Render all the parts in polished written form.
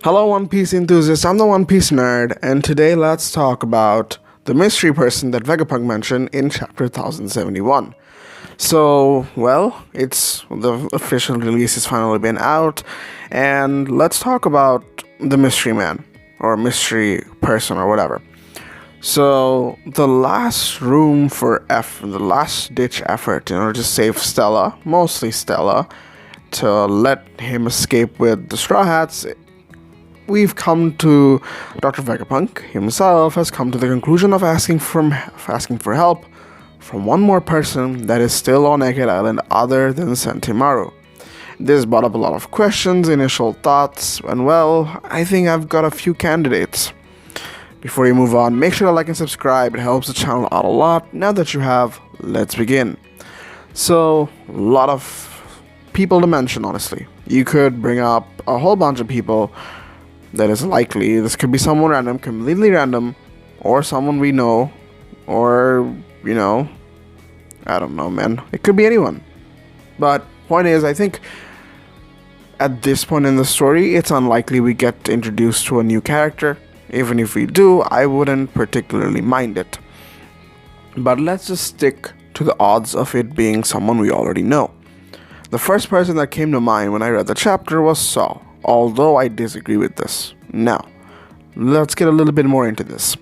Hello, One Piece enthusiasts. I'm the One Piece nerd, and today let's talk about the mystery person that Vegapunk mentioned in chapter 1071. So, well, it's the official release has finally been out, and let's talk about the mystery man or mystery person or whatever. So, the last room for the last ditch effort in order to save Stella, mostly Stella, to let him escape with the Straw Hats, we've come to Dr. Vegapunk himself has come to the conclusion of asking for help from one more person that is still on Egghead Island other than Sentimaru. This brought up a lot of questions, initial thoughts, and well, I think I've got a few candidates. Before you move on, make sure to like and subscribe. It helps the channel out a lot. Now that you have, let's begin. So, a lot of people to mention, honestly. You could bring up a whole bunch of people that is likely. This could be someone random, completely random, or someone we know, or, I don't know, man. It could be anyone. But, point is, I think at this point in the story, it's unlikely we get introduced to a new character. Even if we do, I wouldn't particularly mind it. But let's just stick to the odds of it being someone we already know. The first person that came to mind when I read the chapter was Saul, although I disagree with this. Now, let's get a little bit more into this.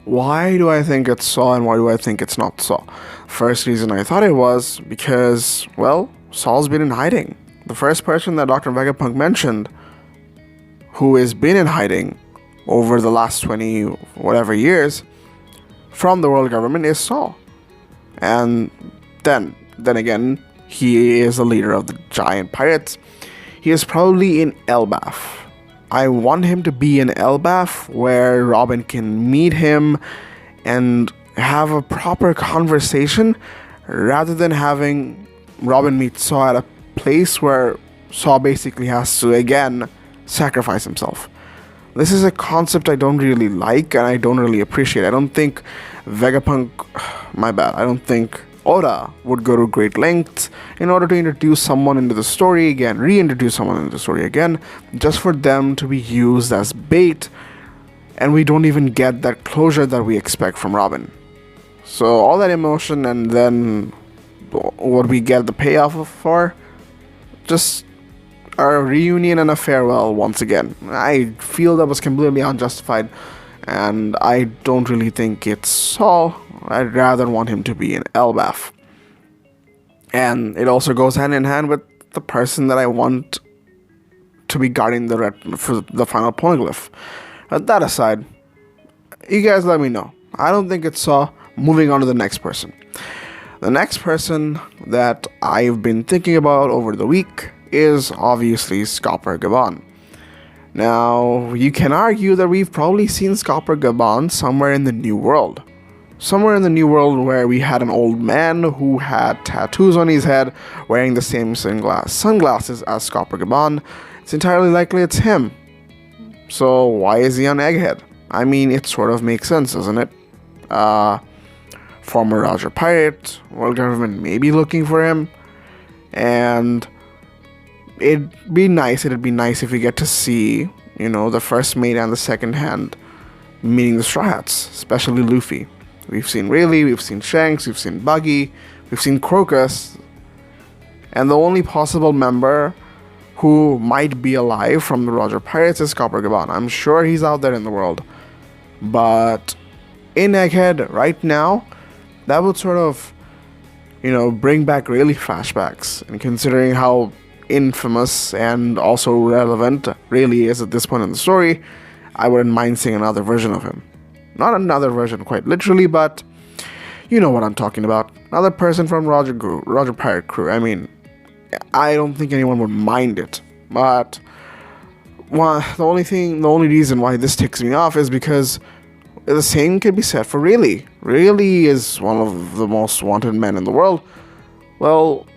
Why do I think it's Saul and why do I think it's not Saul? First reason I thought it was because, well, Saul's been in hiding. The first person that Dr. Vegapunk mentioned who has been in hiding over the last 20 whatever years from the world government is Saul. And then again, he is the leader of the giant pirates. He is probably in Elbaf. I want him to be in Elbaf where Robin can meet him and have a proper conversation rather than having Robin meet Saul at a place where Saul basically has to again sacrifice himself. This is a concept I don't really like and I don't really appreciate. I don't think Vegapunk, I don't think Oda would go to great lengths in order to introduce someone into the story again, reintroduce someone into the story again, just for them to be used as bait, and we don't even get that closure that we expect from Robin. So all that emotion and then what we get the payoff for, just a reunion and a farewell once again. I feel that was completely unjustified, and I don't really think it's Saul. I'd rather want him to be in Elbaf. And it also goes hand in hand with the person that I want to be guarding for the final poneglyph. That aside, you guys let me know. I don't think it's Saul. Moving on to the next person. The next person that I've been thinking about over the week is obviously Scopper Gabon. Now, you can argue that we've probably seen Scopper Gabon somewhere in the New World. Somewhere in the New World where we had an old man who had tattoos on his head wearing the same sunglasses as Scopper Gabon. It's entirely likely it's him. So why is he on Egghead? I mean, it sort of makes sense, doesn't it? Former Roger Pirate, world government may be looking for him, and it'd be nice if we get to see, the first mate and the second hand meeting the Straw Hats, especially Luffy. We've seen Rayleigh, we've seen Shanks, we've seen Buggy, we've seen Crocus, and the only possible member who might be alive from the Roger Pirates is Scopper Gabon. I'm sure he's out there in the world, but in Egghead right now, that would sort of, bring back Rayleigh flashbacks, and considering how infamous and also relevant Rayleigh is at this point in the story, I wouldn't mind seeing another version of him. Not another version quite literally, but you know what I'm talking about. Another person from Roger Pirate Crew. I mean, I don't think anyone would mind it, but the only reason why this ticks me off is because the same can be said for Rayleigh. Rayleigh is one of the most wanted men in the world. Well,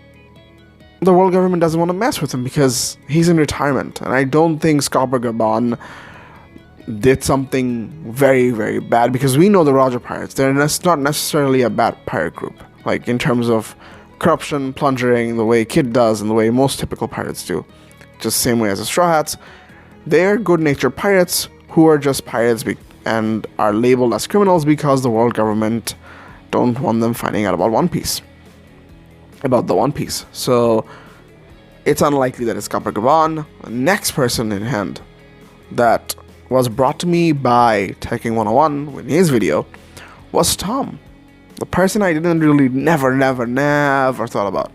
the world government doesn't want to mess with him because he's in retirement, and I don't think Scopper Gabon did something very, very bad, because we know the Roger Pirates. They're not necessarily a bad pirate group, like in terms of corruption, plundering, the way Kid does, and the way most typical pirates do. Just the same way as the Straw Hats. They're good-natured pirates who are just pirates and are labeled as criminals because the world government don't want them finding out about the One Piece. So it's unlikely that it's Copacabana. The next person in hand that was brought to me by Teching 101 in his video was Tom. The person I didn't really never thought about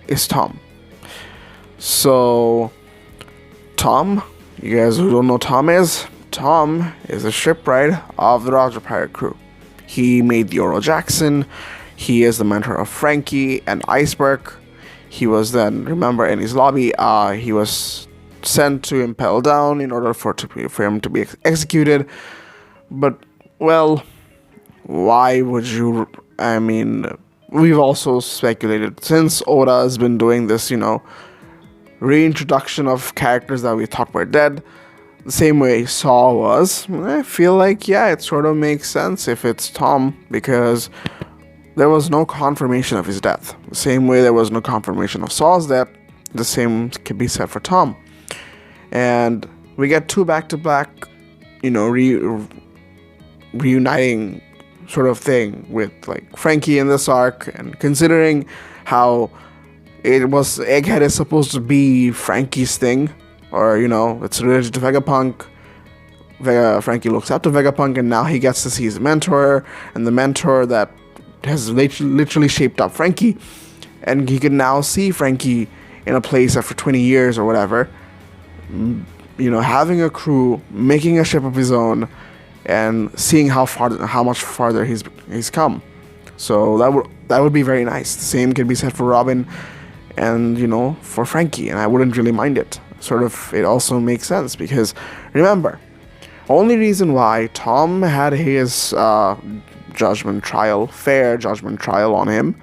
is Tom. So Tom, you guys who don't know Tom is a shipwright of the Roger Pirate crew. He made the Oro Jackson. He is the mentor of Frankie and Iceberg. He was then, remember, in his lobby, he was sent to Impel Down in order for him to be executed. But, well, why would you... I mean, we've also speculated, since Oda has been doing this, reintroduction of characters that we thought were dead, the same way Saw was. I feel like, yeah, it sort of makes sense if it's Tom, because there was no confirmation of his death. The same way there was no confirmation of Saw's death, the same could be said for Tom. And we get two back-to-back, reuniting sort of thing with, like, Frankie in this arc, and considering how Egghead is supposed to be Frankie's thing, or, it's related to Vegapunk. Frankie looks up to Vegapunk, and now he gets to see his mentor, and the mentor that has literally shaped up Frankie, and he can now see Frankie in a place after 20 years or whatever, having a crew, making a ship of his own, and seeing how much farther he's come. So that would be very nice. The same can be said for Robin and for Frankie, and I wouldn't really mind it. It also makes sense because, remember, only reason why Tom had his fair judgment trial on him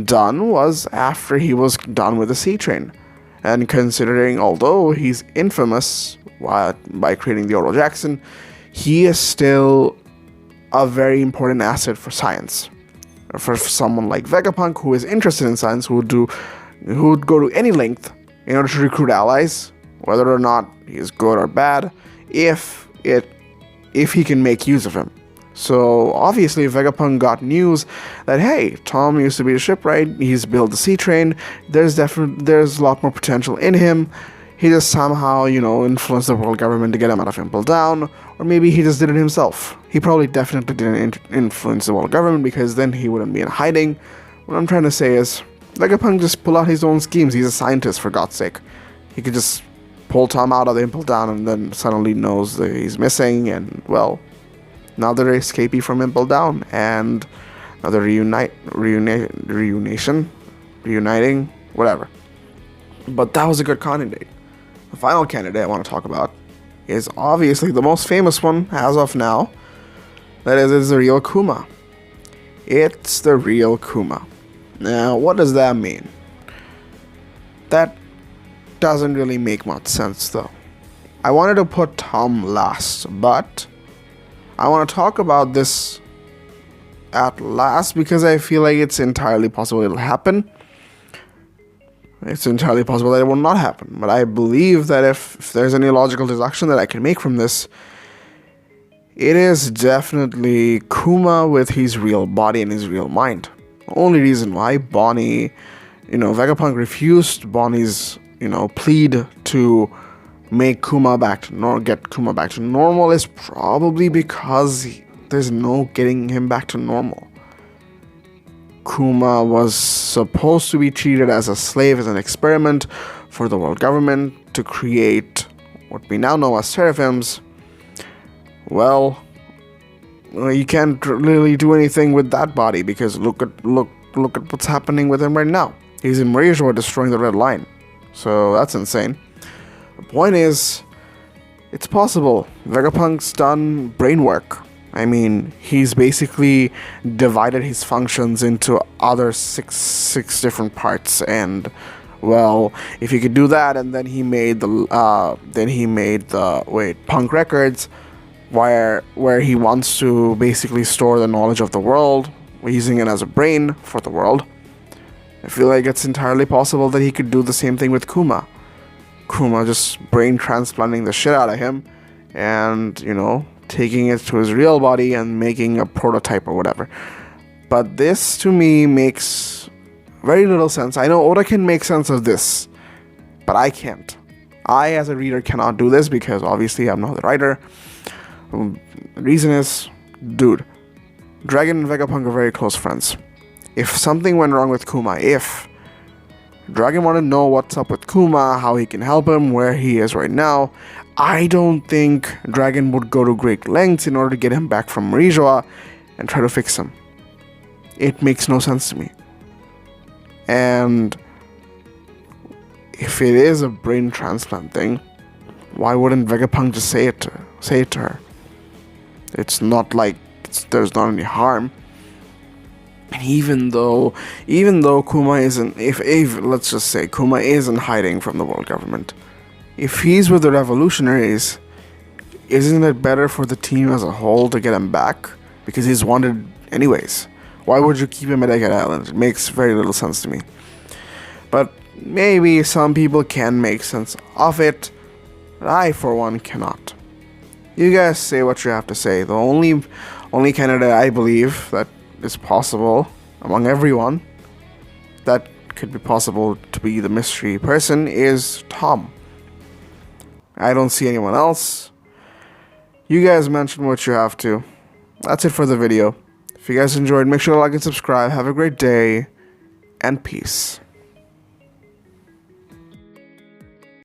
done was after he was done with the Sea Train. And considering, although he's infamous by creating the Oro Jackson, he is still a very important asset for science. For someone like Vegapunk, who is interested in science, who would go to any length in order to recruit allies, whether or not he's good or bad, if he can make use of him. So obviously Vegapunk got news that, hey, Tom used to be a shipwright, he's built the Sea Train, there's a lot more potential in him. He just somehow, influenced the world government to get him out of Impel Down, or maybe he just did it himself. He probably definitely didn't influence the world government, because then he wouldn't be in hiding. What I'm trying to say is, Vegapunk just pull out his own schemes. He's a scientist, for God's sake. He could just pull Tom out of the Impel Down and then suddenly knows that he's missing, and, well, now they're escapee from Impel Down, and now they're reuniting, whatever. But that was a good candidate. The final candidate I want to talk about is obviously the most famous one as of now. That is, it's the real Kuma. It's the real Kuma. Now, what does that mean? That doesn't really make much sense, though. I wanted to put Tom last, but I want to talk about this at last because I feel like it's entirely possible it'll happen. It's entirely possible that it will not happen. But I believe that if there's any logical deduction that I can make from this, it is definitely Kuma with his real body and his real mind. The only reason why Bonnie, Vegapunk refused Bonnie's, plead to make Kuma back to get Kuma back to normal is probably because there's no getting him back to normal. Kuma was supposed to be treated as a slave, as an experiment for the world government to create what we now know as seraphims. Well, you can't really do anything with that body because look at what's happening with him right now. He's in Malaysia destroying the Red Line. So that's insane. The point is, it's possible. Vegapunk's done brain work. I mean, he's basically divided his functions into other six different parts, and well, if he could do that, and then he made the Punk Records, where he wants to basically store the knowledge of the world, using it as a brain for the world. I feel like it's entirely possible that he could do the same thing with Kuma. Kuma just brain transplanting the shit out of him and, taking it to his real body and making a prototype or whatever. But this, to me, makes very little sense. I know Oda can make sense of this, but I can't. I, as a reader, cannot do this because obviously I'm not the writer. The reason is, dude, Dragon and Vegapunk are very close friends. If something went wrong with Kuma, if Dragon wanted to know what's up with Kuma, how he can help him, where he is right now, I don't think Dragon would go to great lengths in order to get him back from Marijoa and try to fix him. It makes no sense to me. And if it is a brain transplant thing, why wouldn't Vegapunk just say it to her? It's not like there's not any harm. And even though Kuma isn't, if let's just say Kuma isn't hiding from the world government, if he's with the revolutionaries, isn't it better for the team as a whole to get him back? Because he's wanted anyways. Why would you keep him at Egghead Island? It makes very little sense to me. But maybe some people can make sense of it, but I, for one, cannot. You guys say what you have to say. The only candidate I believe that is possible among everyone that could be possible to be the mystery person is Tom. I don't see anyone else. You guys mention what you have to. That's it for the video. If you guys enjoyed, make sure to like and subscribe. Have a great day, and peace.